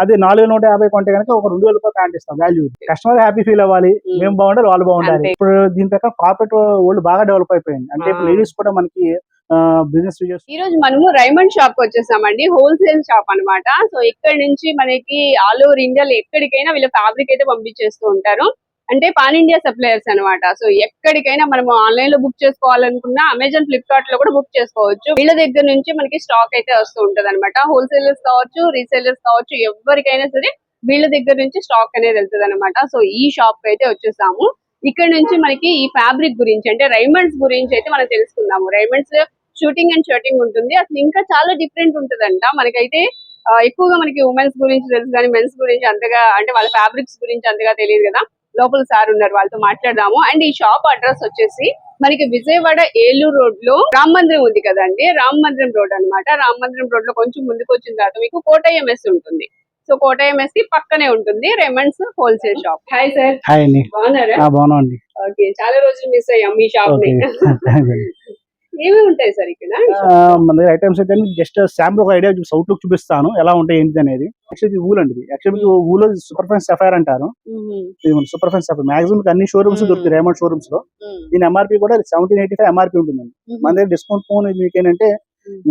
అది 4150 కొంటే కనుక ఒక 2000 రూపాయలు ప్యాంట్ ఇస్తాం వాల్యూ. కస్టమర్ హ్యాపీ ఫీల్ అవ్వాలి, మేము బాగుండాలి, వాళ్ళు బాగుండాలి. ఇప్పుడు దీని ప్రకారం కార్పొరేట్ వరల్డ్ బాగా డెవలప్ అయిపోయింది. అంటే ఇప్పుడు లేడీస్ కూడా మనకి బిజినెస్. ఈ రోజు మనము రైమండ్ షాప్ వచ్చేసామండి. హోల్సేల్ షాప్ అన్నమాట. సో ఇక్కడ నుంచి మనకి ఆల్ ఓవర్ ఇండియాలో ఎక్కడికైనా వీళ్ళు ఫ్యాబ్రిక్ అయితే పంపించేస్తూ ఉంటారు. అంటే పాన్ ఇండియా సప్లయర్స్ అన్నమాట. సో ఎక్కడికైనా మనము ఆన్లైన్ లో బుక్ చేసుకోవాలనుకున్నా అమెజాన్, ఫ్లిప్కార్ట్ లో కూడా బుక్ చేసుకోవచ్చు. వీళ్ళ దగ్గర నుంచి మనకి స్టాక్ అయితే వస్తూ ఉంటది అనమాట. హోల్సేలర్స్ కావచ్చు, రీసేలర్స్ కావచ్చు, ఎవరికైనా సరే వీళ్ళ దగ్గర నుంచి స్టాక్ అనేది వెళ్తుంది అనమాట. సో ఈ షాప్ అయితే వచ్చేసాము. ఇక్కడ నుంచి మనకి ఈ ఫ్యాబ్రిక్ గురించి అంటే రైమండ్స్ గురించి అయితే మనం తెలుసుకుందాము. రైమండ్స్ షూటింగ్ అండ్ షర్టింగ్ ఉంటుంది. అసలు ఇంకా చాలా డిఫరెంట్ ఉంటదంట. మనకైతే ఎక్కువగా మనకి ఉమెన్స్ గురించి తెలుసు కానీ మెన్స్ గురించి అంతగా అంటే వాళ్ళ ఫ్యాబ్రిక్స్ గురించి అంతగా తెలియదు కదా. లోపల సార్ ఉన్నారు, వాళ్ళతో మాట్లాడదాము. అండ్ ఈ షాప్ అడ్రస్ వచ్చేసి మనకి విజయవాడ ఏలూరు రోడ్ లో రామ్ మందిరం ఉంది కదండి, రామ్ మందిరం రోడ్ అన్నమాట. రామ్ మందిరం రోడ్ లో కొంచెం ముందుకు వచ్చిన తర్వాత మీకు కోటయ్య మెస్ ఉంటుంది. సో కోటయ్య మెస్ కి పక్కనే ఉంటుంది Raymonds wholesale shop. Hi sir. Hi అండి. బాగున్నారా? బాగున్నాండి. ఓకే, చాలా రోజులు మిస్ అయ్యాం మీ షాప్ ని. ఏమేమి ఉంటాయి సార్ ఇక్కడ? మన దగ్గర ఐటమ్స్ అయితే జస్ట్ శాంపుల్ ఒక ఐడియా అవుట్ లుక్ చూపిస్తాను ఎలా ఉంటాయి ఏంటి అనేది. యాక్చువల్లీ ఊల్ అండి, actually wool super fine sapphire అంటారు. సూపర్ ఫైన్ సఫైర్ మాక్సిమం అన్ని షోరూమ్స్ దొరుకుతాయి రైమండ్ షోరూమ్స్ లో. దీని ఎంఆర్పీ కూడా 1785 ఎంఆర్పీ ఉంటుందండి. మన దగ్గర డిస్కౌంట్ ఫోన్ మీకు ఏంటంటే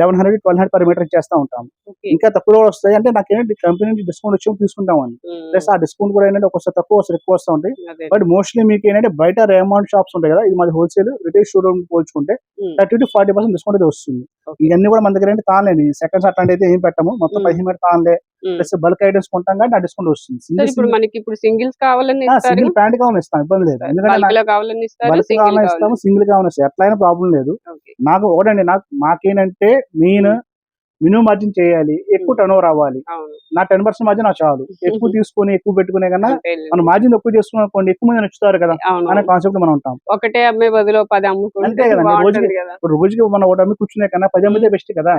1100 1200 పర్ మీటర్ ఇచ్చేస్తా ఉంటాం. ఇంకా తక్కువ వస్తాయి అంటే నాకు ఏంటంటే కంపెనీ నుంచి డిస్కౌంట్ వచ్చి తీసుకుంటామని. ప్లస్ ఆ డిస్కౌంట్ కూడా ఏంటంటే ఒకసారి తక్కువ వస్తుంది, ఎక్కువ వస్తూ ఉంటాయి. బట్ మోస్ట్లీ మీకు ఏంటంటే బయట రైమండ్ షాప్స్ ఉంటాయి కదా, ఇది మాది హోల్సేల్ రిటైల్ షోరూమ్ పోల్చుకుంటే 30 to 40% డిస్కౌంట్ అయితే వస్తుంది. ఇవన్నీ కూడా మన దగ్గర ఏంటి తాన్లేండి, సెకండ్స్ అట్లాంటి అయితే ఏం పెట్టము. మొత్తం 15 మీటర్ తాన్లే ప్లస్ బల్క్ ఐటమ్స్ కొంటాం కానీ ఆ డిస్కౌంట్ వస్తుంది. సింగిల్స్ కావాలని సింగిల్ ప్యాంట్ కావాలని ఇస్తాం, ఇబ్బంది లేదు. ఎందుకంటే బల్క్ కావాలని ఇస్తాము, సింగిల్ కావాలని ఇస్తాం, ఎట్లయినా ప్రాబ్లం లేదు. నాకు ఒకటండి, మాకేంటంటే మెయిన్ మినిమం మార్జిన్ చేయాలి, ఎక్కువ టర్న్ ఓవర్ అవ్వాలి. నా 10% మార్జిన్ నాకు చాలు. ఎక్కువ తీసుకుని ఎక్కువ పెట్టుకునే కన్నా మన మార్జిన్ ఎక్కువ చేసుకుని అనుకోండి ఎక్కువ మంది నచ్చుతారు కదా అనే కాన్సెప్ట్ మనం ఉంటాం. ఒకటే అమ్మే బదులు 10 అమ్ముకుంటే అంతే కదా. రోజుకి మనం ఒకటి అమ్మి కూర్చునే కన్నా 10 అమ్మితే బెస్ట్ కదా.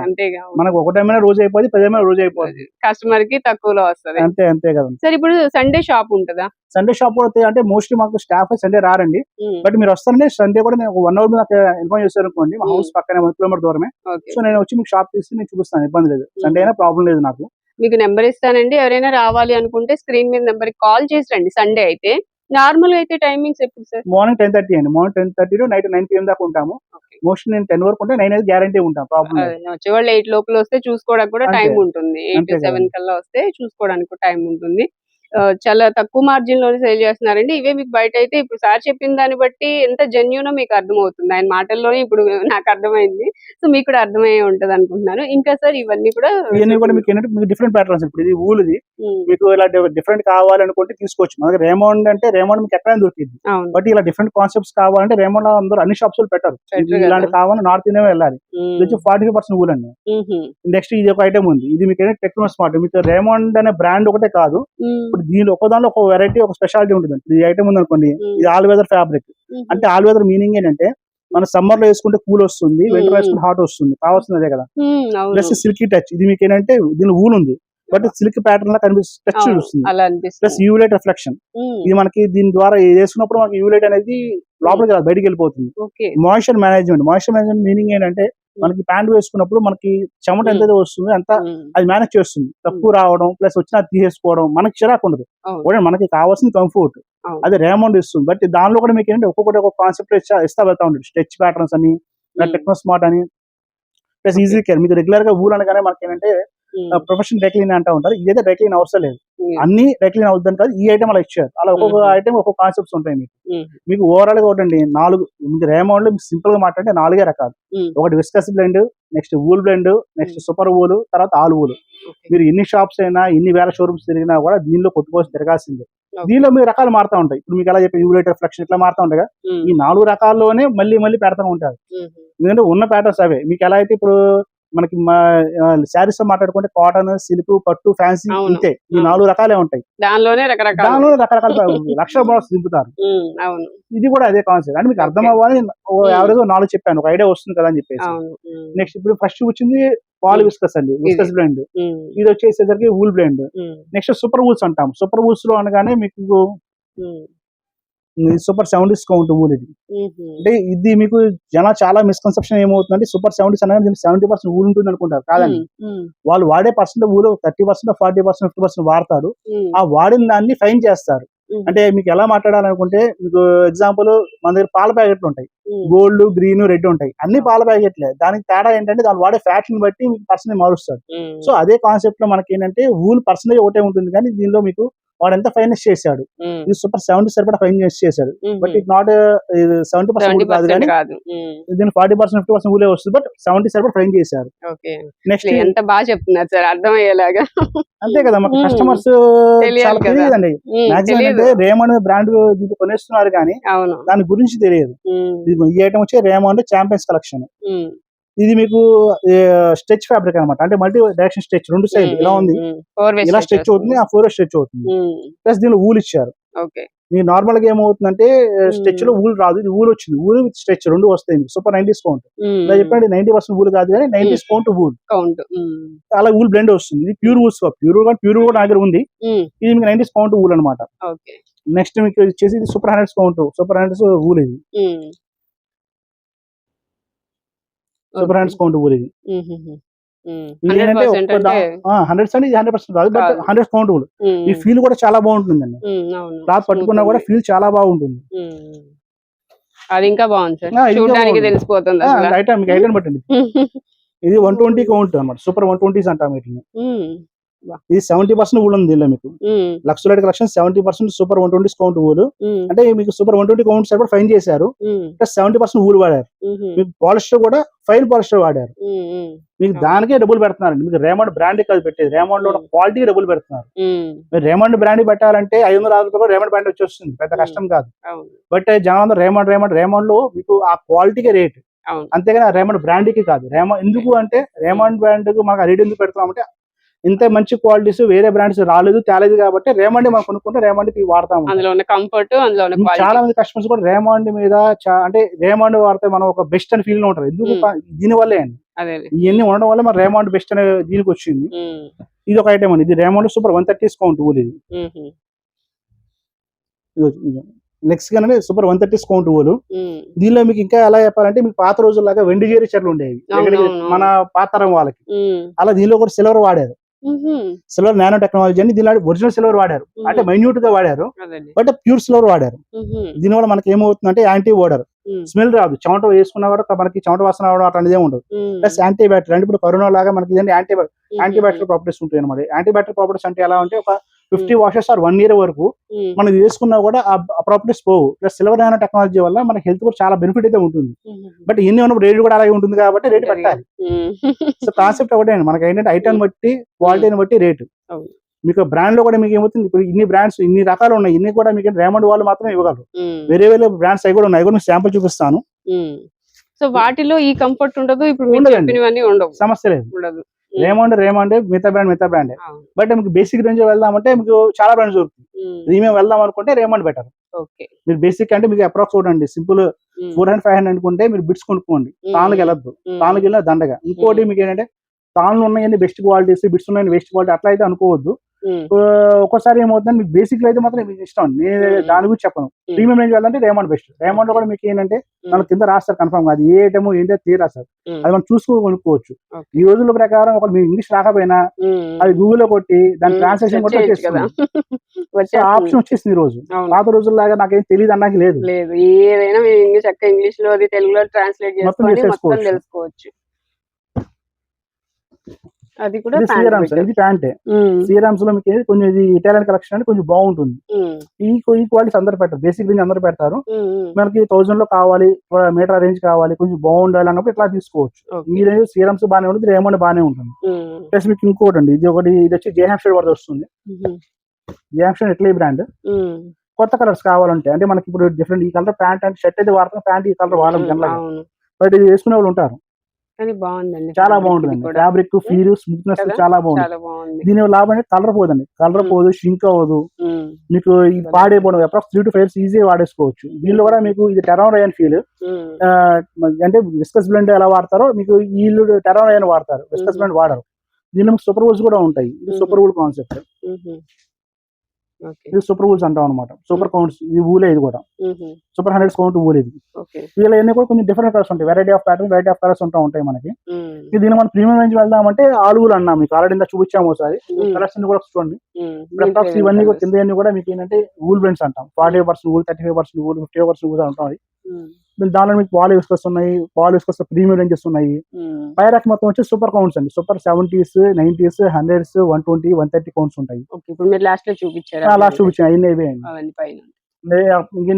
మనకు ఒకటి అమ్మినా రోజు అయిపోతుంది, 10 అమ్మినా రోజు అయిపోతుంది, కస్టమర్ కి తక్కువలో వస్తుంది. అంతే అంతే కదా. సరే, ఇప్పుడు సండే షాప్ ఉంటుందా? సండే షాప్ కూడా అంటే మోస్ట్లీ మాకు స్టాఫ్ సండే రారండి. బట్ మీరు వస్తారంటే సండే కూడా నేను 1 hour నాకు ఇన్ఫార్మ్ చేశారు అనుకోండి, మా హౌస్ పక్కనే 1 kilometer దూరమే. సో నేను వచ్చి మీకు షాప్ తీసి నేను చూపిస్తాను, ఇబ్బంది లేదు. సండే అయినా ప్రాబ్లం లేదు నాకు. మీకు నెంబర్ ఇస్తానండి, ఎవరైనా రావాలి అనుకుంటే స్క్రీన్ మీద నెంబర్ కి కాల్ చేసి రండి. సండే అయితే నార్మల్ అయితే టైమింగ్స్ ఎప్పుడు సార్? మార్నింగ్ 10:30 అండి. మార్నింగ్ 10:30 టు నైట్ 9 PM దాకా ఉంటాము. మోస్ట్లీ నేను 10 వరకు ఉంటే 9 అయితే గ్యారంటీ ఉంటాను, ప్రాబ్లం లేదు. వచ్చేవాళ్ళు 8 లోపల వస్తే చూసుకోవడానికి కూడా టైం ఉంటుంది. 8 to 7 కల్లా వస్తే చూసుకోవడానికి టైం ఉంటుంది. చాలా తక్కువ మార్జిన్ లోనే సేల్ చేస్తున్నారండి. ఇవే మీకు బయట అయితే ఇప్పుడు సార్ చెప్పిన దాన్ని బట్టి ఎంత జెన్యూనో మీకు అర్థమవుతుంది. ఆయన మాటల్లోనే ఇప్పుడు నాకు అర్థమైంది. సో మీకు కూడా అర్థమయ్యే ఉంటది అనుకుంటున్నాను. ఇంకా సార్ ఇవన్నీ కూడా మీకు ఏంటంటే మీకు డిఫరెంట్ ప్యాటర్న్స్. ఇప్పుడు ఇది ఊలుది, మీకు ఇలా డిఫరెంట్ కావాలనుకుంటే తీసుకోవచ్చు. మనకి రేమండ్ అంటే రేమండ్ మీకు ఎక్కడైనా దొరికింది. బట్ ఇలా డిఫరెంట్ కాన్సెప్ట్స్ కావాలంటే రేమండ్ అందరూ అన్ని షాప్స్ లో పెట్టారు. ఇలాంటి కావాలని నార్త్ ఇండియా వెళ్ళాలి. ఇది 45% ఊల్ అండి. నెక్స్ట్ ఇది ఒక ఐటమ్ ఉంది, ఇది మీకు టెక్నో స్మార్ట్. మీకు రేమండ్ అనే బ్రాండ్ ఒకటే కాదు, దీనిలో ఒక దానిలో ఒక వెరైటీ, ఒక స్పెషాలిటీ ఉంటుంది. ఈ ఐటమ్ ఉంది అనుకోండి, ఇది ఆల్ వెదర్ ఫ్యాబ్రిక్. అంటే ఆల్ వెదర్ మీనింగ్ ఏంటంటే మన సమ్మర్ లో వేసుకుంటే కూల్ వస్తుంది, వింటర్ వేసుకుంటే హాట్ వస్తుంది, కావాల్సింది అదే కదా. ప్లస్ సిల్కీ టచ్, ఇది మీకు ఏంటంటే దీని ఊల్ ఉంది బట్ సిల్క్ ప్యాటర్న్ లా కనిపిస్తుంది, టచ్ చూస్తుంది. ప్లస్ యూలైట్ రిఫ్లెక్షన్, ఇది మనకి దీని ద్వారా వేసుకున్నప్పుడు మనకి యూలైట్ అనేది లోపలికి బయటికి వెళ్ళిపోతుంది. మాయిశ్చర్ మేనేజ్మెంట్ మీనింగ్ ఏంటంటే మనకి ప్యాంట్ వేసుకున్నప్పుడు మనకి చెమట ఎంత వస్తుంది అంత అది మేనేజ్ చేస్తుంది, తక్కువ రావడం ప్లస్ వచ్చినా తీసేసుకోవడం, మనకి చిరాకు ఉండదు. మనకి కావాల్సిన కంఫర్ట్ అది రేమండ్ ఇస్తుంది. బట్ దానిలో కూడా మీకు ఏంటంటే ఒక్కొక్కటి ఒక కాన్సెప్ట్ ఇస్తా వెళ్తా ఉంటుంది. స్ట్రెచ్ ప్యాటర్న్స్ అని, టెక్నో స్మార్ట్ అని, ప్లస్ ఈజీ కేర్. మీకు రెగ్యులర్ గా ఊల్ అనగానే మనకి ఏంటంటే ప్రొఫెషనల్ డ్రైక్లీన్ అంటూ ఉంటారు. ఇదైతే డ్రైక్లీన్ అవసరం లేదు, అన్ని డ్రైక్లీన్ అవుతుంది కాదు. ఈ ఐటమ్ అలా ఇచ్చారు, అలా ఒక్కొక్క ఐటమ్ ఒక్కొక్క కాన్సెప్ట్స్ ఉంటాయి. మీకు ఓవరాల్ గా ఒకటండి 4 మీకు రేమండ్ లో సింపుల్ గా మాట్లాడితే 4 రకాలు. ఒకటి viscous blend, next wool blend, next super wool, తర్వాత ఆల్ వూల్. మీరు ఎన్ని షాప్స్ అయినా ఎన్ని వేల షోరూమ్స్ తిరిగినా కూడా దీనిలో కొట్టుకోవచ్చు, తిరగాల్సిందే. దీనిలో మీరు రకాలు మారుతా ఉంటాయి. ఇప్పుడు మీకు ఎలా చెప్పి యూలైట్ రిఫ్లెక్షన్ ఇట్లా మారుతా ఉంటాయి కదా, ఈ 4 రకాల్లోనే మళ్ళీ మళ్ళీ పెడతా ఉంటారు. ఎందుకంటే ఉన్న ప్యాటర్న్స్ అవే. మీకు ఎలా అయితే ఇప్పుడు మనకి శారీస్ తో మాట్లాడుకుంటే కాటన్, సిల్క్, పట్టు, ఫ్యాన్సీ, ఇంతే ఈ 4 రకాలే ఉంటాయి. దానిలోనే రకరకాల లక్షల బాక్స్ దింపుతారు. ఇది కూడా అదే కాన్సెప్ట్. అంటే మీకు అర్థం అవ్వాలి, ఎవరిదో 4 చెప్పాను, ఒక ఐడియా వస్తుంది కదా అని చెప్పేసి. నెక్స్ట్ ఇప్పుడు ఫస్ట్ వచ్చింది పాల్ విస్కస్ అండి, విస్కస్ బ్లెండ్. ఇది వచ్చేసరికి వూల్ బ్లెండ్. నెక్స్ట్ సూపర్ వూల్స్ అంటాం. సూపర్ వూల్స్ లో అనగానే మీకు సూపర్ 70 డిస్కౌంట్ ఊల్ ఇది. అంటే ఇది మీకు చాలా మిస్కన్సెప్షన్ ఏమవుతుందంటే సూపర్ 70 అనగా దీనికి 70% ఊల్ ఉంటుంది అనుకుంటారు. కాదండి, వాళ్ళు వాడే పర్సెంట్ ఊలు 30%, 40%, 50% వాడతారు. ఆ వాడిన దాన్ని ఫైన్ చేస్తారు. అంటే మీకు ఎలా మాట్లాడాలనుకుంటే, మీకు ఎగ్జాంపుల్ మన దగ్గర పాల ప్యాకెట్లు ఉంటాయి, గోల్డ్, గ్రీన్, రెడ్ ఉంటాయి, అన్ని పాల ప్యాకెట్లే. దానికి తేడా ఏంటంటే దాన్ని వాడే ఫ్యాట్ ని బట్టి మీకు పర్సెంట్ మారుస్తారు. సో అదే కాన్సెప్ట్ లో మనకి ఏంటంటే ఊల్ పర్సెంటేజ్ ఒకటే ఉంటుంది, కానీ దీనిలో మీకు వాడు ఎంత ఫైనాన్స్ చేశాడు, ఇది సూపర్ 70 సరిపడా ఫైనాన్స్ చేశాడు. బట్ ఇట్ నాట్ 70% కాదు, కానీ దీని 40%, 50% ఊలే వస్తుంది. బట్ 70 సరిపడా ఫైన్ చేశారు. నెక్స్ట్ ఎంత బాగా చెప్తున్నారు సార్, అర్థమయ్యేలాగా. అంతే కదా, మాకు కస్టమర్స్ చాలా తెలియదండి. మాక్సిమం అంటే రేమండ్ బ్రాండ్ కొనేస్తున్నారు, కానీ దాని గురించి తెలియదు. ఈ ఐటమ్ వచ్చి రేమండ్ ఛాంపియన్స్ కలెక్షన్. ఇది మీకు స్ట్రెచ్ ఫ్యాబ్రిక్ అనమాట, అంటే మల్టీ డైరెక్షన్ స్ట్రెచ్, 2 సైడ్ ఇలా ఉంది, ఇలా స్ట్రెచ్ అవుతుంది, ఆ 4 స్ట్రెచ్ అవుతుంది. ప్లస్ దీనిలో ఊల్ ఇచ్చారు. మీకు నార్మల్ గా ఏమవుతుందంటే స్ట్రెచ్ లో ఊల్ రాదు, ఇది ఊల్ వచ్చింది. ఊల్ విత్ స్ట్రెచ్ 2 వస్తాయి. Super 90 discount. చెప్పండి 90% ఊల్ కాదు, కానీ 90 డిస్కౌంట్ ఊల్, అలా ఊల్ బ్లెండ్ వస్తుంది. ఇది ప్యూర్ ఊల్స్, ప్యూర్ కూడా నా దగ్గర ఉంది. ఇది మీకు 90 డిస్కౌంట్ ఊల్ అనమాట. నెక్స్ట్ మీకు వచ్చేసి ఇది సూపర్ 100 డిస్కౌంట్, సూపర్ 100 ఊల్. ఇది సూపర్ 100 డిస్కౌంట్ ఊల్. ఇది ఏంటంటే 100% కాదు, బట్ 100 డిస్కౌంట్ ఊల్. ఈ ఫీల్ కూడా చాలా బాగుంటుందండి, క్లాత్ పట్టుకున్నా కూడా ఫీల్ చాలా బాగుంటుంది. అది ఇంకా బాగుంది సార్, చూడడానికి తెలిసిపోతుంది ఐటమ్. మీకు ఐటమ్ బట్టండి. ఇది 120 కౌంట్ అనమాట, సూపర్ 120s అంటాం వీటిని. ఇది 70% ఊల్ ఉంది దీనిలో. మీకు లక్ష్యులైట్ కలెక్షన్ 70% సూపర్ 120 డిస్కౌంట్ ఊలు. అంటే మీకు సూపర్ 120 కౌంట్ సరిపడా ఫైన్ చేశారు, ప్లస్ 70% ఊలు వాడారు. మీకు పాలిస్టర్ కూడా ఫైన్ పాలిస్టర్ వాడారు. మీకు దానికే డబ్బులు పెడుతున్నారండి. మీకు రేమండ్ బ్రాండ్ కాదు పెట్టేది, రేమండ్ లో క్వాలిటీ డబ్బులు పెడుతున్నారు. మీరు రేమండ్ బ్రాండ్ పెట్టాలంటే 500 రూపాయలు రేమండ్ బ్రాండ్ వచ్చేస్తుంది, పెద్ద కష్టం కాదు. బట్ జనం రేమండ్ లో మీకు ఆ క్వాలిటీకి రేట్, అంతేగాని రేమండ్ బ్రాండ్ కి కాదు. ఎందుకు అంటే రేమండ్ బ్రాండ్ కు మాకు రేట్ ఎందుకు పెడుతున్నాం అంటే, ఇంత మంచి క్వాలిటీస్ వేరే బ్రాండ్స్ రాలేదు, తేలేదు కాబట్టి రేమండ్ మనం కొనుక్కుంటే రేమండ్ వాడతాము. చాలా మంది కస్టమర్స్ కూడా రేమండ్ మీద అంటే రేమండ్ వాడితే మనం ఒక బెస్ట్ అని ఫీల్ ఉంటారు. ఎందుకు? దీని వల్లే అండి, ఇవన్నీ ఉండడం వల్ల మన రేమండ్ బెస్ట్ అనే దీనికి వచ్చింది. ఇది ఒక ఐటమ్ అండి. ఇది రేమండ్ సూపర్ 130 డిస్కౌంట్ ఊల్. ఇది నెక్స్ట్ గానే సూపర్ 130 డిస్కౌంట్ ఊలు. దీనిలో మీకు ఇంకా ఎలా చెప్పాలంటే, మీకు పాత రోజుల్లాగా వెండి జేరి చీరలు ఉండేవి మన పాత తరం వాళ్ళకి, అలా దీనిలో కూడా సిల్వర్ వాడారు. సిల్వర్ నానో టెక్నాలజీ అని, దీనిలో ఒరిజినల్ సిల్వర్ వాడారు, అంటే మైన్యూట్ గా వాడారు, బట్ ప్యూర్ సిల్వర్ వాడారు. దీనివల్ల మనకి ఏమవుతుందంటే యాంటీ ఓడర్, స్మెల్ రాదు, చెమట వేసుకున్నా కూడా మనకి చెమట వాసన రావడం అట్లాంటిదే ఉండదు. ప్లస్ యాంటీ బ్యాక్టీరియల్, అంటే ఇప్పుడు కరోనా లాగా మనకి యాంటీ బ్యాక్టీరియల్ ప్రాపర్టీస్ ఉంటాయి అనమాట. యాంటీ బ్యాక్టీరియల్ ప్రాపర్టీస్ అంటే ఎలా అంటే, ఒక 50 వాషెస్ ఆర్ 1 year వరకు మనం వేసుకున్నా కూడా ఆ ప్రాపర్టీస్ పోవు. ప్లస్ సిల్వర్ నానో టెక్నాలజీ వల్ల మన హెల్త్ కూడా చాలా బెనిఫిట్ అయితే ఉంటుంది. బట్ ఇన్ని ఉన్నప్పుడు రేట్ కూడా అలాగే ఉంటుంది కాబట్టి రేట్ పెట్టాలి. సో కాన్సెప్ట్ ఒకటే అండి, మనకి ఏంటంటే ఐటమ్ బట్టి, క్వాలిటీని బట్టి రేటు. మీకు బ్రాండ్ లో కూడా మీకు ఏమవుతుంది, ఇప్పుడు ఇన్ని బ్రాండ్స్, ఇన్ని రకాలు ఉన్నాయి, ఇన్ని కూడా మీకు రేమండ్ వాళ్ళు మాత్రం ఇవ్వగలరు. వేరే వేరే బ్రాండ్స్ అవి కూడా ఉన్నాయి, కూడా శాంపుల్ చూపిస్తాను. సో వాటిలో ఈ కంఫర్ట్ ఉండదు, ఇప్పుడు ఉండవు, సమస్య లేదు. రేమండ్ మిగతా బ్రాండ్. బట్ మీకు బేసిక్ రేంజ్ వెళ్దామంటే మీకు చాలా బ్రాండ్స్ దొరుకుతుంది. ప్రీమియం వెళ్దాం అనుకుంటే రేమండ్ బెటర్. మీరు బేసిక్ అంటే మీకు అప్రాక్స్ చూడండి, సింపుల్ 400-500 అనుకుంటే మీరు బిట్స్ కొనుక్కోండి, తాళ్ళకి వెళ్ళద్దు, తాళ్ళకి వెళ్ళిన దండగా. ఇంకోటి మీకు ఏంటంటే, తాళ్ళు ఉన్నాయని బెస్ట్ క్వాలిటీస్, బిట్స్ ఉన్నాయని బెస్ట్ క్వాలిటీ, అట్లా అయితే అనుకోవద్దు. ఒక్కోసారి ఏమవుతుందంటే, మీకు బేసిక్ అయితే మాత్రం మీకు ఇష్టం, నేను దాని గురించి చెప్పను. ప్రీమియం రేంజ్ వెళ్ళాలంటే రేమండ్ బెస్ట్. రేమండ్ కూడా మీకు ఏంటంటే మన కింద రాస్తారు కన్ఫర్మ్ గా, అది ఏ ఐటమ్ ఏంటో రాస్తారు, అది మనం చూసుకుని కొనుక్కోవచ్చు. ఈ రోజుల ప్రకారం ఒక మీకు ఇంగ్లీష్ రాకపోయినా అది గూగుల్ లో కొట్టి దాని ట్రాన్స్లేషన్ కూడా ఆప్షన్ వచ్చేసింది ఈ రోజు. పాత రోజుల్లాగా నాకేం తెలియదు అన్నాకి లేదు, ఏదైనా ఇంగ్లీష్ లో తెలుగులో ట్రాన్స్లేట్ చేసుకొని తెలుసుకోవచ్చు. అది కూడా సీరమ్స్, ఇది ప్యాంటే. సీరమ్స్ లో మీకు కొంచెం ఇది ఇటాలియన్ కలెక్షన్ అంటే కొంచెం బాగుంటుంది. ఈ క్వాలిటీస్ అందరు పెడతారు, బేసిక్ రేంజ్ అందరు పెడతారు. మనకి 1000 లో కావాలి, మీటర్ రేంజ్ కావాలి, కొంచెం బాగుండాలి అన్నప్పుడు ఇట్లా తీసుకోవచ్చు. ఈ రేంజ్ సీరమ్స్ బాగానే ఉంటుంది, రేమండ్ బాగానే ఉంటుంది. ప్లస్ మీకు ఇంకోటి అండి, ఇది వచ్చి జేహాంప్షైర్ వాడితే వస్తుంది. జేహాంప్షైర్ ఇటలీ బ్రాండ్. కొత్త కలర్స్ కావాలంటే, అంటే మనకి ఇప్పుడు డిఫరెంట్, ఈ కలర్ ప్యాంట్ అంటే షర్ట్ అయితే వాడతాం, ప్యాంట్ ఈ కలర్ వాడడం జనరల్గా, బట్ ఇది వేసుకునే వాళ్ళు ఉంటారు. చాలా బాగుంటుంది, ఫ్యాబ్రిక్ ఫీల్, స్మూత్నెస్ చాలా బాగుంది. దీని లాభం అంటే కలర్ పోదండి, కలర్ పోదు, షింక్ అవ్వదు, మీకు ఈ పాడైపోవడం, అప్రాక్స్ 3 to 5 years ఈజీగా వాడేసుకోవచ్చు. దీనిలో కూడా మీకు ఇది టెరాన్ రయాన్ ఫీల్, అంటే విస్కస్ బ్లెండ్ ఎలా వాడతారో మీకు వీళ్ళు టెరాన్ రయాన్ వాడతారు, విస్కస్ బ్లెండ్ వాడరు. దీనిలో మీకు సూపర్ వూల్స్ కూడా ఉంటాయి. ఇది సూపర్ వూల్ కాన్సెప్ట్. ఓకే. ఇది సూపర్ వూల్స్ అంటాం అనమాట. సూపర్ కౌంట్స్ ఇది వూలే ఇది కూడా. సూపర్ 100 కౌంట్ వూల్ ఇది. ఓకే. వీళ్ళన్నీ కూడా కొంచెం డిఫరెంట్ కలర్స్ ఉంటాయి. Variety of pattern, variety of colours ఉంటాయి మనకి. హ్మ్. దీన్ని మనం ప్రీమియం రేంజ్ వెళ్దామంటే ఆల్ వూల్ అన్నాం మీకు ఆల్రెడీ ఇందాక చూపించాము ఒకసారి. కలర్స్ అన్ని కూడా చూడండి. ఇప్పుడు అప్రాక్స్ ఇవన్నీ కూడా కింద కూడా మీకు ఏంటంటే వూల్ బ్లెండ్స్ అంటాం. 40% వూల్, 35% వూల్, 50% వూల్ ఉంటాయి. దానిలో మీకు పాలు విస్కస్ పాలు విస్కస్ ప్రీమియం రేంజెస్ ఉన్నాయి. పై ర్యాక్ మొత్తం వచ్చి సూపర్ కౌంట్స్ అండి. Super 70s, 90s, 100s, 120, 130 counts ఉంటాయి. ఇప్పుడు మీరు లాస్ట్ లో చూపించారు లాస్ట్ చూపించాను అవన్నీ ఇవే అండి. అవన్నీ పైన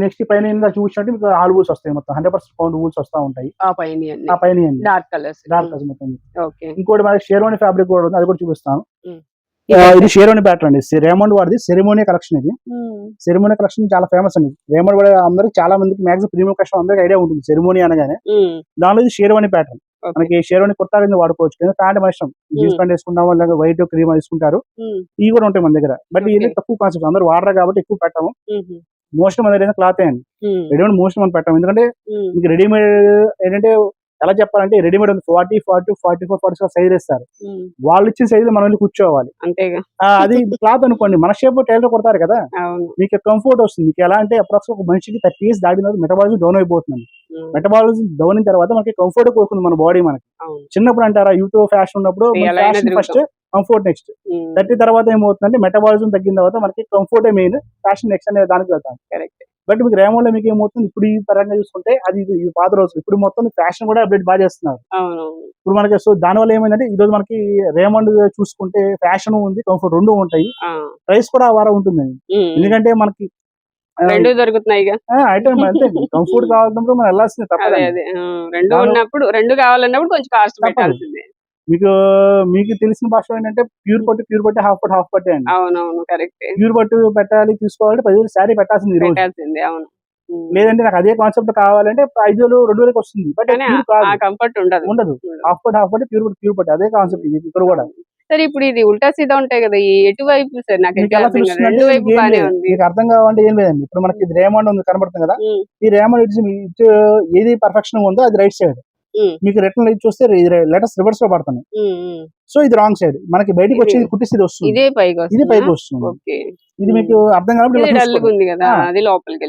నెక్స్ట్ పైన చూపించినట్టు మీకు ఆల్ వూల్స్ వస్తాయి. మొత్తం 100% కౌంట్ వూల్స్ వస్తా ఉంటాయి. ఆ పైన డార్క్ కలర్స్ మొత్తం. ఓకే. ఇంకోటి మనకి షేర్వాణి ఫ్యాబ్రిక్ కూడా ఉంది, అది కూడా చూపిస్తాను. ఇది షేర్వాణి ప్యాటర్న్ అండి. రేమండ్ వాడిది సెరిమోనీ కలెక్షన్ ఇది. సెరిమోనీ కలెక్షన్ చాలా ఫేమస్ అండి. రేమండ్ కూడా అందరికి చాలా మందికి మాక్సిమం ప్రీమియం కలెక్షన్ అందరికి ఐడియా ఉంటుంది సెరిమోనీ అనగానే. దానిలో ఇది షేర్వాణి ప్యాటర్న్. మనకి షేర్వాణి కుర్తా కింద వాడుకోవచ్చు. ప్యాంట్ మన ఇష్టం, జీన్స్ ప్యాంట్ వేసుకుంటాము లేదా వైట్ క్రీమ్ తీసుకుంటారు. ఇవి కూడా ఉంటాయి మన దగ్గర. బట్ ఇది తక్కువ కాన్సెప్ట్, అందరూ వాడరు కాబట్టి ఎక్కువ పెట్టాము. మోస్ట్ మన దగ్గర క్లాత్ అండి. రెడీమేడ్ మోస్ట్ మనం పెట్టాము. ఎందుకంటే మీకు రెడీమేడ్ ఏంటంటే ఎలా చెప్పాలంటే రెడీమేడ్ 40, 44, 46 సైజ్ ఇస్తారు. వాళ్ళు ఇచ్చిన సైజు మనం వెళ్ళి కూర్చోవాలి. అంతేగా. అది క్లాత్ అనుకోండి, మన షేప్ టైలర్ కొడతారు కదా, మీకు కంఫర్ట్ వస్తుంది. మీకు ఎలా అంటే అప్రాక్స్ ఒక మనిషికి 30 years దాటిన తర్వాత మెటబాలిజం డౌన్ అయిపోతుంది. మెటబాలిజం డౌన్ అయిన తర్వాత మనకి కంఫర్ట్ కోరుకుంది మన బాడీ. మనకి చిన్నప్పుడు అంటారా యూత్ ఫ్యాషన్ ఉన్నప్పుడు ఫస్ట్ కంఫర్ట్ నెక్స్ట్. 30 తర్వాత ఏమవుతుందంటే మెటబాలిజం తగ్గిన తర్వాత మనకి కంఫర్ట్ మెయిన్, ఫ్యాషన్ నెక్స్ట్ అనే దానికి వెళ్తాం. కరెక్ట్. బట్ మీకు రేమండ్ లో మీకు ఏమవుతుంది, ఇప్పుడు ఈ పరంగా చూసుకుంటే అది పాత రోజు. ఇప్పుడు మొత్తం ఫ్యాషన్ కూడా అప్డేట్ బాగా చేస్తున్నారు. ఇప్పుడు మనకి సో దానివల్ల ఏమైందంటే ఈ రోజు మనకి రేమండ్ చూసుకుంటే ఫ్యాషన్ ఉంది, కంఫర్ట్ రెండు ఉంటాయి. ప్రైస్ కూడా ఆ వారం ఉంటుందండి. ఎందుకంటే మనకి రెండు దొరుకుతున్నాయి ఐటమ్ అంతే. కంఫర్ట్ కావాలన్నప్పుడు మనం వెళ్ళాల్సింది తప్పదు. రెండు ఉన్నప్పుడు రెండు కావాలన్నప్పుడు కొంచెం కాస్ట్ పెట్టాల్సిందే. మీకు తెలిసిన భాష ఏంటంటే ప్యూర్ పట్టు హాఫ్ పట్టు అండి. అవునవును కరెక్ట్. ప్యూర్ పట్టు పెట్టాలి తీసుకోవాలంటే 10,000 శారీ పెట్టాల్సింది ఈ రోజు. అవును. లేదంటే నాకు అదే కాన్సెప్ట్ కావాలంటే 5,000, 2,000 వస్తుంది. బట్ కంఫర్ట్ ఉండదు. హాఫ్ పట్టు ప్యూర్ పట్టు అదే కాన్సెప్ట్ ఇది ఇక్కడ కూడా. సరే ఇప్పుడు ఇది ఉల్టా సీదా ఉంటాయి కదా, ఎటువైపు సార్? నాకు రెండు వైపు బానే ఉంది. మీకు అర్థం కావాలంటే ఏం లేదండి. ఇప్పుడు మనకి రేమండ్ ఉంది కనబడుతుంది కదా, ఈ రేమండ్ ఇటు ఏది పర్ఫెక్షన్ ఉందో అది రైట్ సైడ్. మీకు రిటర్న్ చూస్తే లెటర్స్ రివర్స్ లో పడుతున్నాయి. సో ఇది రాంగ్ సైడ్. మనకి బయటకు వచ్చేది కుట్టిస్తే ఇది వస్తుంది, ఇది పైకి వస్తుంది. ఇది మీకు అర్థం కావాలి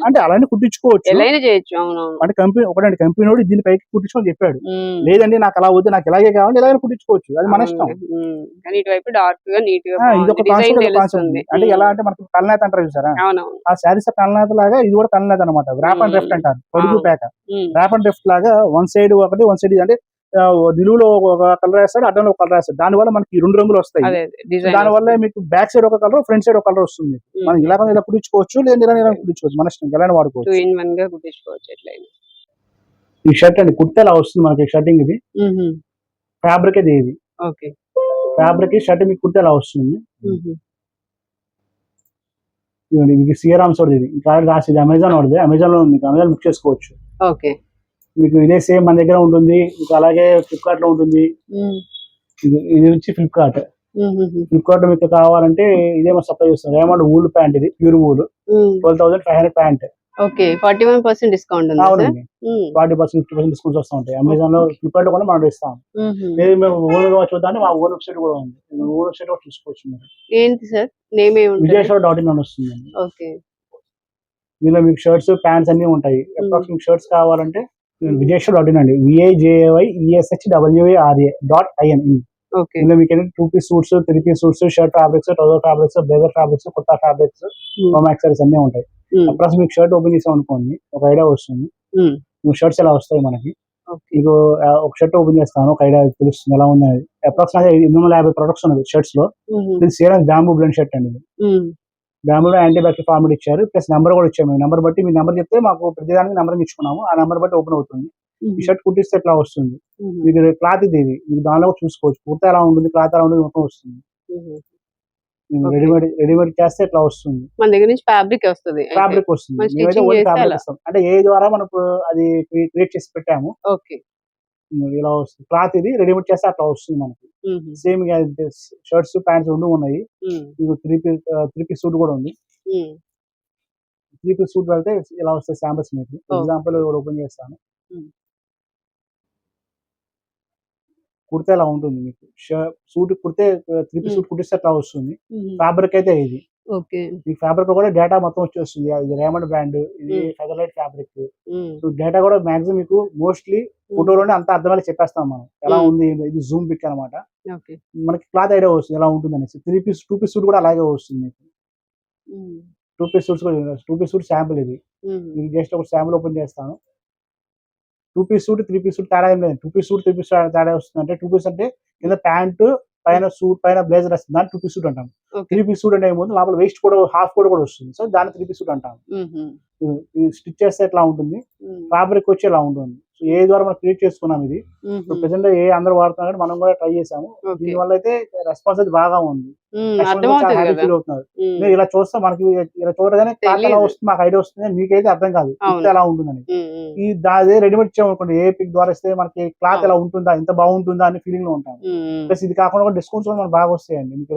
అంటే అలానే కుట్టించుకోవచ్చు. అంటే కంపెనీ దీని పైకి కుట్టించుకొని చెప్పాడు. లేదండి నాకు అలా వద్దు, నాకు ఇలాగే కావాలి, ఇలాగే కుట్టించుకోవచ్చు, అది మన ఇష్టం. ఇది ఒక కాన్సెప్ట్. అంటే ఎలా అంటే మనకి కల్నేత అంటారు చూసారా, ఆ శారీస్ కల్నేత లాగా ఇది కూడా కల్నేత అనమాట. ర్యాప్ అండ్ డ్రిఫ్ట్ అంటారు, పొడుగు పేక. ర్యాప్ అండ్ డ్రిఫ్ట్ లాగా వన్ సైడ్ ఒకటి, వన్ సైడ్ అంటే నిలువులో ఒక కలర్ వేస్తాడు, అడ్డంలో ఒక కలర్ వేస్తాడు. దాని వల్ల మనకి 2 రంగులు వస్తాయి. దాని వల్ల మీకు బ్యాక్ సైడ్ ఒక కలర్, ఫ్రంట్ సైడ్ ఒక కలర్ వస్తుంది. మనం ఇలా కుట్టించుకోవచ్చు, లేదా ఇలా కుట్టించుకోవచ్చు, మన ఇష్టం, ఎలా వాడుకోవచ్చు. ఈ షర్ట్ అండి కుర్తే అలా వస్తుంది మనకి. షర్టింగ్ ఇది ఫ్యాబ్రిక్, ఇది ఫ్యాబ్రిక్ షర్ట్ మీకు కుర్తే అలా వస్తుంది. ఇదిగోండి మీకు శ్రీరామ్ సోడ్ ఇది రాసి అమెజాన్ వాడిది. అమెజాన్ లో మీకు అమెజాన్ బుక్ చేసుకోవచ్చు. మీకు ఇదే సేమ్ మన దగ్గర ఉంటుంది. మీకు అలాగే ఫ్లిప్కార్ట్ లో ఉంటుంది. ఇది వచ్చి ఫ్లిప్కార్ట్ మీకు కావాలంటే ఇదే మనం సప్లై చేస్తాం. రేమండ్ వూల్ ప్యాంట్, ఇది ప్యూర్ వూల్, 12,500 ప్యాంట్. 41% డిస్కౌంట్ ఉంది. అవునండి, 40%, 50% డిస్కౌంట్స్ వస్తూ ఉంటాయి. అమెజాన్ లో, ఫ్లిప్కార్ట్ లో కూడా మనం ఇస్తాం. లేదు మేము ఓన్ గా చూద్దాం, మా ఓన్ వెబ్సైట్ కూడా ఉంది. ఓన్ వెబ్సైట్ కూడా చూసుకోవచ్చు మీరు. ఏంటి సార్ నేమ్? విజయశ్వర్.in అని వస్తుందండి. దీనిలో మీకు షర్ట్స్, ప్యాంట్స్ అన్ని ఉంటాయి. అప్రాక్సిమేట్ షర్ట్స్ కావాలంటే విజయశ్వర్.in అండి, VIJAYESHWARA.in. ఇందులో మీకు 2-piece suits, 3-piece suits, shirt fabrics, trouser fabrics, blazer fabrics, kurta fabrics, home accessories అన్ని ఉంటాయి. అప్రాక్సిమేట్ షర్ట్ ఓపెన్ చేసాం అనుకోండి, ఒక ఐడియా వస్తుంది. షర్ట్స్ ఎలా వస్తాయి మనకి. మీకు ఒక షర్ట్ ఓపెన్ చేస్తాను, ఒక ఐడియా తెలుస్తుంది ఎలా ఉంది. అప్రాక్సిమేట్ 850 ప్రొడక్ట్స్ ఉన్నాయి షర్ట్స్ లో. ఇది సేమ్ బ్యాంబూ బ్లెండ్ షర్ట్ అండి. బ్యాంబూలో యాంటీ బ్యాక్టీరియల్ ఫార్మేట్ ఇచ్చారు, ప్లస్ నెంబర్ కూడా ఇచ్చాము. నెంబర్ బట్టి మీ నెంబర్ చెప్తే మాకు ప్రతిదానికి నెంబర్ ఇచ్చుకున్నాము, ఆ నెంబర్ బట్టి ఓపెన్ అవుతుంది. ఈ షర్ట్ కుట్టిస్తే ఎట్లా వస్తుంది. మీకు క్లాత్ ఇది మీకు దానిలో చూసుకోవచ్చు, కుర్తా ఎలా ఉంటుంది, క్లాత్ ఎలా ఉంటుంది, మొత్తం వస్తుంది. రెడీమేడ్ చేస్తే ఎట్లా వస్తుంది, మన దగ్గర నుంచి ఫ్యాబ్రిక్ వస్తుంది. అంటే ఏ ద్వారా మనకు అది క్రియేట్ చేసి పెట్టాము. ఇలా వస్తుంది క్లాత్. ఇది రెడీమేడ్ చేస్తే అట్లా వస్తుంది మనకి. సేమ్ షర్ట్స్, ప్యాంట్స్ రెండు ఉన్నాయి. మీకు 3-piece సూట్ కూడా ఉంది. 3-piece సూట్ వెళ్తే ఇలా వస్తాయి శాంపిల్స్. మీకు ఎగ్జాంపుల్ ఓపెన్ చేస్తాను. కుర్తే ఎలా ఉంటుంది మీకు. సూట్ కుర్తే 3-piece సూట్ కుట్టిస్తే అట్లా వస్తుంది. ఫ్యాబ్రిక్ అయితే ఇది ఓకే. ఈ ఫ్యాబ్రిక్ కూడా డేటా మొత్తం వచ్చేస్తుంది. ఇది రేమండ్ బ్రాండ్, ఇది ఫెదర్లైట్ ఫ్యాబ్రిక్. సో డేటా కూడా మాక్సిమం మీకు మోస్ట్లీ ఫోటోలోనే అంత అర్థమయ్యేలా చెప్పేస్తాం మనం. ఎలా ఉంది, ఇది జూమ్ పిక్ అనమాట. మనకి క్లాత్ ఐడియా వస్తుంది ఎలా ఉంటుంది అనేసి. 2 పీస్ సూట్ కూడా అలాగే వస్తుంది మీకు. 2 పీస్ సూట్స్ కూడా 2 పీస్ సూట్ శాంపుల్ ఇది. ఇది జస్ట్ ఒక శాంపుల్ ఓపెన్ చేస్తాను. 2 పీస్ సూట్ 3 పీస్ సూట్ తేడా ఏం లేదు. 2 పీస్ సూట్ 3 పీస్ తేడా వస్తుంది అంటే 2 పీస్ అంటే కింద ప్యాంట్ పైన సూట్ పైన బ్లేజర్ వస్తుంది, దాన్ని 2 పీస్ సూట్ అంటాం. 3 పీస్ సూట్ అంటే ఏమవుతుంది, లోపల వేస్ట్ కూడా హాఫ్ కూడా వస్తుంది. సో దాన్ని 3 పీస్ సూట్ అంటాం. స్టిచ్ చేస్తే ఎట్లా ఉంటుంది, ఫ్యాబ్రిక్ వచ్చి ఎలా ఉంటుంది. సో ఏ ద్వారా మనం క్రియేట్ చేసుకున్నాం ఇది. ప్రెసెంట్ ఏ అందరూ వాడుతున్నారు, మనం కూడా ట్రై చేసాము. దీని వల్ల అయితే రెస్పాన్స్ అయితే బాగా ఉంది. ఫీల్ అవుతున్నారు. ఇలా చూస్తే మనకి ఇలా చూడగానే క్లాత్ ఎలా వస్తుంది మాకు ఐడియా వస్తుంది, మీకైతే అర్థం కాదు ఎలా ఉంటుందని. ఈ అదే రెడీమేడ్ ఇచ్చామనుకోండి, ఏ పిక్ ద్వారా ఇస్తే మనకి క్లాత్ ఎలా ఉంటుందా, ఎంత బాగుంటుందా అని ఫీలింగ్ లో ఉంటాం. ప్లస్ ఇది కాకుండా డిస్కౌంట్స్ కూడా మనకు బాగా వస్తాయండి. మీకు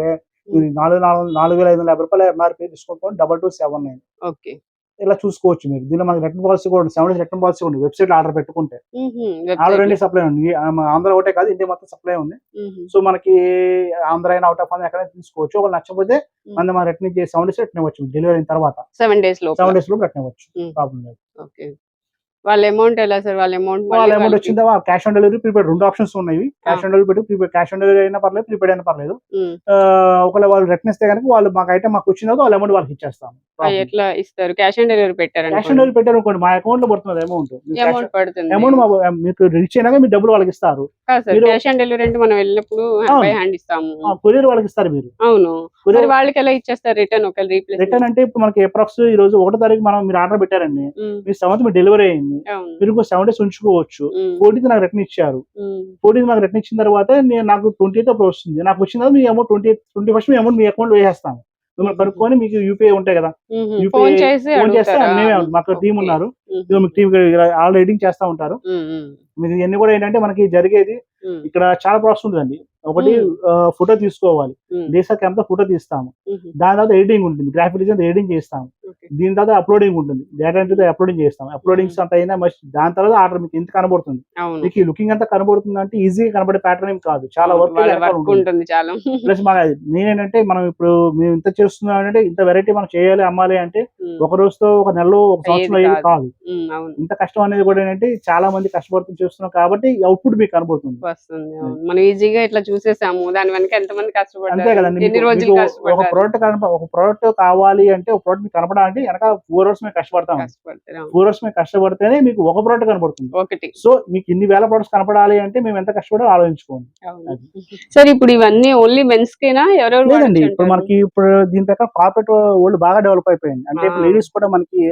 4,550 రూపాయలు ఎంఆర్పీ డిస్కౌంట్ 2279. ఓకే. ఇలా చూసుకోవచ్చు మీరు. దీనిలో మనకి రిటర్న్ పాలసీ కూడా 7 డేస్ రిటర్న్ పాలసీ ఉంది. వెబ్సైట్ ఆర్డర్ పెట్టుకుంటే ఆల్రెడీ సప్లై ఉంది. ఆంధ్ర ఒకటే కాదు, ఇండియా మొత్తం సప్లై ఉంది. సో మనకి ఆంధ్ర అయినా అవుట్ ఆఫ్ ఎక్కడైనా తీసుకోవచ్చు. ఒకవేళ నచ్చకపోతే మనం రిటర్న్ 7 డేస్ రిటర్న్ ఇవ్వచ్చు. డెలివరీ అయిన తర్వాత 7 డేస్ లో రిటర్న్ ఇవ్వచ్చు. ప్రాబ్లం లేదు. వాళ్ళ అమౌంట్ ఎలా సార్? వాళ్ళ అమౌంట్ వచ్చిందా, cash on delivery, prepaid 2 options ఉన్నాయి. Cash on delivery prepaid, cash on delivery అయినా పర్లేదు, ప్రీపెయిడ్ అయినా పర్లేదు. ఒకవేళ వాళ్ళు రిటర్న్ ఇస్తే కనుక వాళ్ళు మాకు ఐటమ్ మాకు వచ్చిందో వాళ్ళ అమౌంట్ వాళ్ళకి ఇచ్చేస్తాం. ఎట్లా ఇస్తారు? క్యాష్ ఆన్ డెలివరీ పెట్టారు, క్యాష్ ఆన్ డెలివరీ పెట్టారు అనుకోండి, మా అకౌంట్ లో పడుతుంది అమౌంట్. మీకు రీచ్ అయినాక మీరు డబ్బులు వాళ్ళకి ఇస్తారు. క్యాష్ ఆన్ డెలివరీ అంటే మనం వెళ్ళినప్పుడు బై హ్యాండ్ ఇస్తాము, కొరియర్ వాళ్ళకి ఇస్తారు మీరు. అవును, వాళ్ళకి ఎలా ఇచ్చేస్తారు రిటర్న్? ఒకవేళ రీప్లేస్ రిటర్న్ అంటే ఇప్పుడు మనకి అప్రాక్స్ ఈ రోజు 1వ తారీఖు మనం మీరు ఆర్డర్ పెట్టారండి, మీ 7th మీరు డెలివరీ అయింది, మీరు 7 డేస్ ఉంచుకోవచ్చు. 14th నాకు రిటర్న్ ఇచ్చారు. 14th నాకు రిటర్న్ ఇచ్చిన తర్వాత నాకు 28th అప్పుడు వస్తుంది. నాకు వచ్చిన తర్వాత మీ అమౌంట్ 21st మీ అమౌంట్ మీ అకౌంట్ వేసేస్తాము. మిమ్మల్ని కనుక్కొని మీకు యూపీఐ ఉంటాయి కదా, ఫోన్ చేస్తే మేమే, మాకు టీం ఉన్నారు, మీకు టీం ఆల్ రైడింగ్ చేస్తా ఉంటారు. మీకు ఇవన్నీ కూడా ఏంటంటే మనకి జరిగేది ఇక్కడ చాలా ప్రాసెస్ ఉంటుందండి. ఒకటి ఫోటో తీసుకోవాలి, డీఎస్ఆర్ కెమెరా ఫోటో తీస్తాము. దాని తర్వాత ఎడిటింగ్ ఉంటుంది, గ్రాఫిక్ డిజైన్ ఎడిటింగ్ చేస్తాము. దీని తర్వాత అప్లోడింగ్ ఉంటుంది, డేటా ఎంట్రీ అప్లోడింగ్ చేస్తాం. అప్లోడింగ్స్ అంతా అయినా దాని తర్వాత ఆర్డర్ మీకు ఎంత కనబడుతుంది, మీకు ఈ లుకింగ్ అంతా కనబడుతుంది అంటే ఈజీగా కనబడే ప్యాటర్న్ ఏం కాదు, చాలా వర్క్ ఉంటుంది. ప్లస్ మన నేనేంటంటే మనం ఇప్పుడు మేము ఇంత చేస్తున్నాం అంటే ఇంత వెరైటీ మనం చేయాలి అమ్మాలి అంటే ఒక రోజుతో ఒక నెలలో ఒక సంవత్సరం అయ్యేది కాదు. ఇంత కష్టం అనేది కూడా ఏంటంటే చాలా మంది కష్టపడుతూ చేస్తున్నాం కాబట్టి అవుట్పుట్ మీకు కనబడుతుంది. మనం ఈజీగా ఇట్లా చూసేసాము, దాని వెనక ఎంతమంది కష్టపడ్డారు, అంతే కదండి. ఒక ప్రోడక్ట్ కావాలి అంటే ఒక ప్రోడక్ట్ మీకు కనపడాలంటే వెనక 4 hours మేము కష్టపడతాం. 4 hours మేము కష్టపడితేనే మీకు ఒక ప్రోడక్ట్ కనబడుతుంది. సో మీకు ఇన్ని వేల ప్రోడక్ట్స్ కనపడాలి అంటే మేము ఎంత కష్టపడో ఆలోచించుకోండి. సార్ ఇప్పుడు ఇవన్నీ ఓన్లీ మెన్స్ కేనా? ఎవరెవరు లేదండి, ఇప్పుడు మనకి ఇప్పుడు దీని ప్రకారం కార్పొరేట్ వరల్డ్ బాగా డెవలప్ అయిపోయింది. అంటే ఇప్పుడు లేడీస్ కూడా మనకి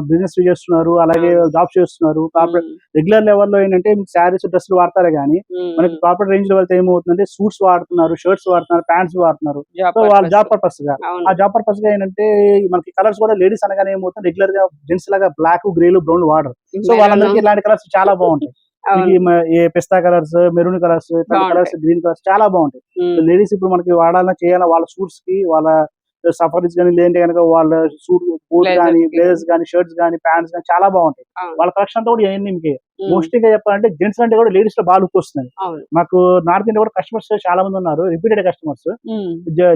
బిజినెస్ చేస్తున్నారు, అలాగే జాబ్స్ చేస్తున్నారు. కార్పొరేట్ రెగ్యులర్ లెవెల్లో ఏంటంటే శారీస్ డ్రెస్సులు వాడతారు కానీ మనకి కార్పొరేట్ రేంజ్ లో వెళ్తే ఏమవుతుందంటే సూట్స్ వాడుతున్నారు, షర్ట్స్ వాడుతున్నారు, ప్యాంట్స్ వాడుతున్నారు. సో వాళ్ళ జాబ్ పర్పస్ గా ఏంటంటే మనకి కలర్స్ కూడా లేడీస్ అనగానే ఏమవుతుంది, రెగ్యులర్ గా జెంట్స్ లాగా బ్లాక్, గ్రేలు, బ్రౌన్ వాడరు. సో వాళ్ళందరికీ ఇలాంటి కలర్స్ చాలా బాగుంటాయి. పిస్తా colours, maroon colours, colours, green colours చాలా బాగుంటాయి. లేడీస్ ఇప్పుడు మనకి వాడాలన్నా చేయాలన్నా వాళ్ళ సూట్స్ కి, వాళ్ళ సఫరీస్ కానీ లేదంటే కనుక వాళ్ళ సూట్ బూట్ కానీ, బ్లేజర్స్ కానీ, షర్ట్స్ కానీ, ప్యాంట్స్ కానీ చాలా బాగుంటాయి. వాళ్ళ కలెక్షన్ అంతా కూడా ఇవన్నీ మోస్ట్లీ గా చెప్పాలంటే జెంట్స్ అంటే కూడా లేడీస్ లో బాగా లుక్ వస్తుంది. మాకు నార్త్ ఇండియా కూడా కస్టమర్స్ చాలా మంది ఉన్నారు, రిపీటెడ్ కస్టమర్స్.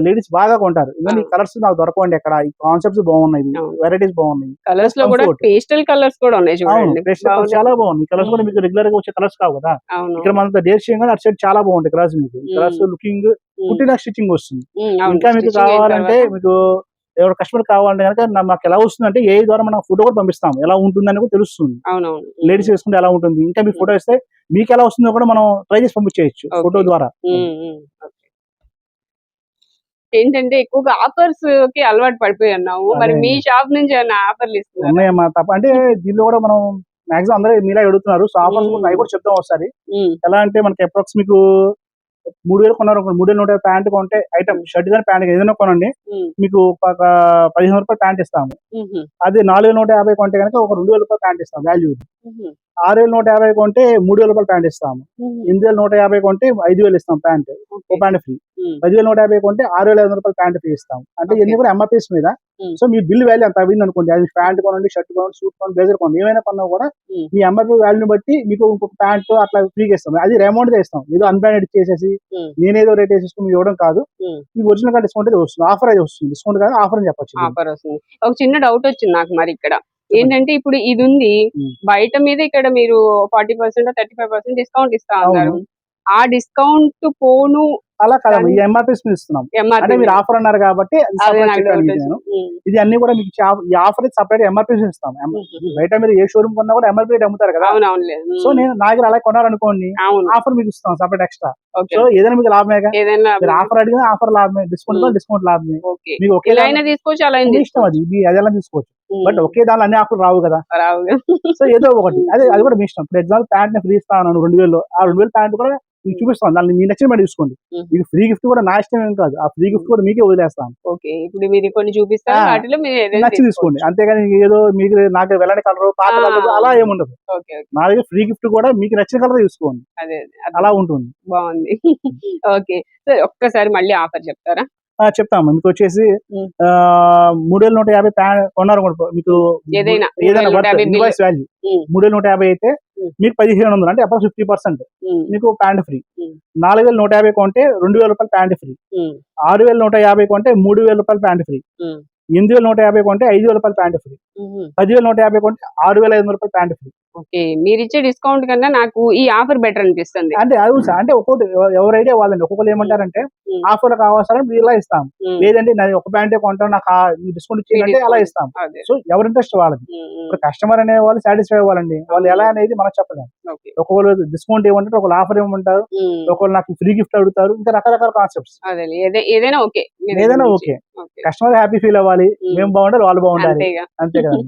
లేడీస్ బాగా కొంటారు. ఇవన్నీ కలర్స్ నాకు దొరకండి అక్కడ. ఈ కాన్సెప్ట్స్ బాగున్నాయి, వెరైటీస్ బాగున్నాయి. కలర్స్ లో కూడా పేస్టల్ కలర్స్ కూడా ఉన్నాయి చూడండి, చాలా బాగుంది. కలర్స్ కూడా మీకు రెగ్యులర్ గా వచ్చే కలర్స్ కావు కదా. ఇక్కడ మనకు డేర్ షేయింగ్ అటు సైడ్ చాలా బాగుంటాయి కలర్స్. మీకు కలర్స్ లుకింగ్ పుట్టిన స్టిచ్చింగ్ వస్తుంది. ఇంకా మీకు కావాలంటే మీకు ఎవరు కస్టమర్ కావాలంటే కనుక మాకు ఎలా వస్తుంది అంటే ఏ ద్వారా మనం ఫోటో కూడా పంపిస్తాం, ఎలా ఉంటుందని కూడా తెలుస్తుంది. లేడీస్ వేసుకుంటే ఎలా ఉంటుంది, ఇంకా మీకు ఫోటో ఇస్తే మీకు ఎలా వస్తుందో కూడా మనం ట్రై చేసి పంపించేయచ్చు ఫోటో ద్వారా. ఏంటంటే ఎక్కువగా ఆఫర్స్ కి అలవాటు పడిపోయి ఉన్నాము. మరి మీ షాప్ నుంచి ఏమైనా ఆఫర్లు ఇస్తున్నారు? ఉన్నాయమ్మా, తప్ప అంటే దీనిలో కూడా మనం మాక్సిమం అందరూ మీలా అడుగుతున్నారు. సో ఆఫర్స్ అవి కూడా చెప్తాం ఒకసారి. ఎలా అంటే మనకి అప్రాక్స్ మీకు 3,000 కొన్నారు, 3,150 ప్యాంట్ కొంటే ఐటమ్ షర్ట్ కానీ ప్యాంట్ ఏదైనా కొనండి, మీకు ఒక 1,500 రూపాయలు ప్యాంట్ ఇస్తాము. అది 4,150 కొంటే కనుక ఒక 2,000 రూపాయలు ప్యాంట్ ఇస్తాం వాల్యూ. 6,150 కొంటే 3,000 రూపాయలు ప్యాంట్ ఇస్తాము. 8,150 కొంటే 5,000 ఇస్తాం ప్యాంట్, ఓ ప్యాంట్ ఫ్రీ. 10,150 కొంటే 6,500 రూపాయలు ప్యాంట్ ఫ్రీ ఇస్తాం. అంటే ఇవన్నీ కూడా ఎంఆర్పీస్ మీద సో మీ బిల్ వాల్యూ అంత అయింది అనుకోండి, అది ప్యాంట్ కొనండి, షర్ట్ కొనండి, సూట్ కొనండి, బ్లేజర్ కొనండి, ఏమైనా కొన్నా కూడా మీ ఎంఆర్పీ వాల్యూని బట్టి మీకు ఇంకొక ప్యాంట్ అట్లా ఫ్రీగా ఇస్తాం. అది అమౌంట్ ఇస్తాం, ఏదో అన్బ్రాండెడ్ చేసేసి నేనేదో రేట్ వేసేసుకుని మీకు ఇవ్వడం కాదు. మీకు ఒరిజినల్ గా డిస్కౌంట్ అయితే వస్తుంది, ఆఫర్ అయితే వస్తుంది, డిస్కౌంట్ కాదు ఆఫర్ అని చెప్పొచ్చు. ఆఫర్ వస్తుంది. ఒక చిన్న డౌట్ వచ్చింది నాకు మరి ఇక్కడ ఏంటంటే, ఇప్పుడు ఇది ఉంది బయట మీద, ఇక్కడ మీరు 40% 35% డిస్కౌంట్ ఇస్తా ఉన్నారు. ఆ డిస్కౌంట్ పోను అలా కదమ్మా, ఈ ఎంఆర్పీస్ మీద ఇస్తున్నాం. అంటే మీరు ఆఫర్ అన్నారు కాబట్టి ఇది అన్ని కూడా మీకు ఈ ఆఫర్ సపరేట్ ఎంఆర్పీస్ ఇస్తాం. బయట మీరు ఏ షోరూమ్ కొన్నా కూడా ఎంఆర్పీ అమ్ముతారు కదా. సో నేను నా దగ్గర అలా కొనాలనుకోండి, ఆఫర్ మీకు ఇస్తాం సపరేట్ ఎక్స్ట్రా. సో ఏదైనా మీకు లాభమే, మీరు ఆఫర్ అడిగిన ఆఫర్ లాభమే, డిస్కౌంట్ లాభమే. మీకు ఒకే తీసుకోవచ్చు, అలా ఇష్టం, అది అది ఎలా తీసుకోవచ్చు. బట్ ఒకే దానిలో అన్ని ఆఫర్లు రావు కదా. సో ఏదో ఒకటి, అది కూడా మీ ఇష్టం. ఫర్ ఎగ్జాంపుల్ ప్యాంట్ ని ఫ్రీ ఇస్తాను 2000, ఆ 2000 ప్యాంట్ కూడా మీకు చూపిస్తాను, దాన్ని మీ నచ్చిన మాట తీసుకోండి. మీకు ఫ్రీ గిఫ్ట్ కూడా నా ఇష్టం ఏం కాదు, ఆ ఫ్రీ గిఫ్ట్ కూడా మీకే వదిలేస్తాను. ఓకే, ఇప్పుడు మీరు కొన్ని చూపిస్తారు, వాటిలో మీరు నచ్చి తీసుకోండి. అంతేగాని ఏదో మీకు నాకు వెళ్ళని కలర్, పాత కలర్ అలా ఏముండదు. నా దగ్గర ఫ్రీ గిఫ్ట్ కూడా మీకు నచ్చిన కలర్ తీసుకోండి, అలా ఉంటుంది. బాగుంది. ఓకే, సో ఒక్కసారి మళ్ళీ ఆఫర్ చెప్తారా? చెప్తాము. మీకు వచ్చేసి 3150 కొన్నారు మీకు ఏదైనా ఇన్వాయిస్ వాల్యూ 3150 అయితే మీకు 1500 అంటే అప్పుడు 50% మీకు ప్యాంట్ ఫ్రీ. 4150 కొంటే 2000 రూపాయలు ప్యాంట్ ఫ్రీ. 6150 కొంటే 3000 రూపాయలు ప్యాంట్ ఫ్రీ. 8150 కొంటే 5000 రూపాయలు ప్యాంట్ ఫ్రీ. 10150 కొంటే 6500 రూపాయలు ప్యాంట్ ఫ్రీ. ఓకే, మీరు ఇచ్చే డిస్కౌంట్ కన్నా నాకు ఈ ఆఫర్ బెటర్ అనిపిస్తుంది. అంటే అది అంటే ఒక్కొక్కటి ఎవరు ఐడియా వాళ్ళండి. ఒక్కొక్కరు ఏమంటారంటే ఆఫర్ కావాల్సిన ఇలా ఇస్తాం, లేదండి నాది ఒక ప్యాంటే కొంటాను నాకు డిస్కౌంట్ ఇచ్చేయంటే అలా ఇస్తాం. సో ఎవరి ఇంట్రెస్ట్ వాళ్ళది. ఇప్పుడు కస్టమర్ అనే వాళ్ళు సాటిస్ఫై అవ్వాలండి, వాళ్ళు ఎలా అనేది మనం చెప్పలేము. ఒక్కొక్కరు డిస్కౌంట్ ఏమంటారు, ఒకళ్ళు ఆఫర్ ఏమంటారు, ఒకళ్ళు నాకు ఫ్రీ గిఫ్ట్ అడుగుతారు, ఇంకా రకరకాల కాన్సెప్ట్స్. ఏదైనా ఓకే, కస్టమర్ హ్యాపీ ఫీల్ అవ్వాలి, మేము బాగుండాలి, వాళ్ళు బాగుండాలి, అంతే కదా.